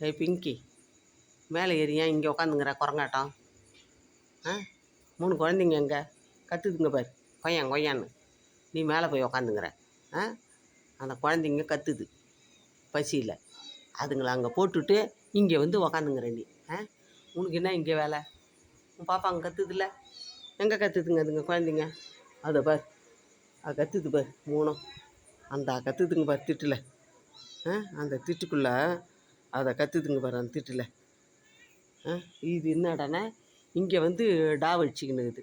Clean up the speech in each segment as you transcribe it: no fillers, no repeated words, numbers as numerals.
ஏய் பிங்கி, மேலே ஏறியா இங்கே உக்காந்துங்கிற குரங்காட்டம்? ஆ 3 குழந்தைங்க எங்கே கற்றுதுங்க பாரு, கொய்யான் கொய்யான்னு. நீ மேலே போய் உக்காந்துங்கிற. ஆ அந்த குழந்தைங்க கத்துது பசியில். அதுங்களை அங்கே போட்டுட்டு இங்கே வந்து உக்காந்துங்கிற நீ. உனக்கு என்ன இங்கே வேலை? உன் பாப்பா அங்கே கத்துதுல்ல, எங்கே கத்துதுங்க அதுங்க குழந்தைங்க? அதை பார், அது கத்துது பார் 3. அந்த கத்துதுங்க பார் திட்டில். அந்த திட்டுக்குள்ளே அதை கத்துதுங்க பாரு அந்த திட்டில். இது என்னடானே இங்கே வந்து டாவ் அடிச்சிக்கினுக்குது.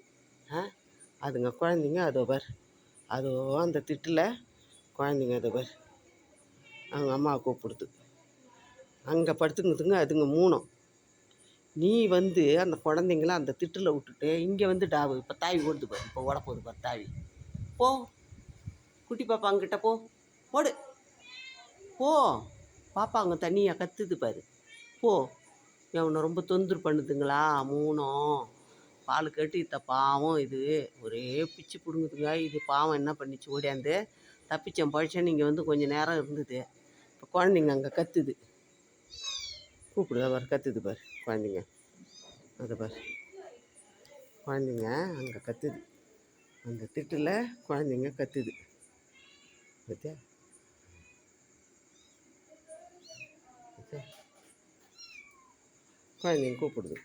அதுங்க குழந்தைங்க அதோ பார், அதோ அந்த திட்டில் குழந்தைங்க அதை பார், அவங்க அம்மாவை கூப்பிடுது. அங்கே படுத்துக்குதுங்க அதுங்க 3. நீ வந்து அந்த குழந்தைங்கள அந்த திட்டில் விட்டுட்டு இங்கே வந்து டாவு. இப்போ தாவி ஓடுது பாரு, இப்போ ஓட போகுது பாரு தாவி. போ குட்டி பாப்பா அங்கிட்ட போ, ஓடு போ. பாப்பா அங்கே தண்ணியாக கத்துது பாரு, போ. அவனை ரொம்ப தொந்தரவு பண்ணுதுங்களா 3. பால் கட்டி இத்த பாவம் இது ஒரே பிச்சு பிடுங்குதுங்க. இது பாவம் என்ன பண்ணிச்சு, ஓடியாந்து தப்பிச்சேன் பழிச்சேன்னு இங்கே வந்து கொஞ்சம் நேரம் இருந்தது. இப்போ குழந்தைங்க அங்கே கத்துது, கூப்பிடுதா பாரு, கத்துது பாரு குழந்தைங்க. அதை பாரு, குழந்தைங்க அங்கே கத்துது. அந்த திட்டில் குழந்தைங்க கத்துது பார்த்தியா? குழந்தைங்க கூப்பிடுது.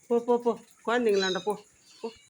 போ போ போ குழந்தைங்களாண்ட போ.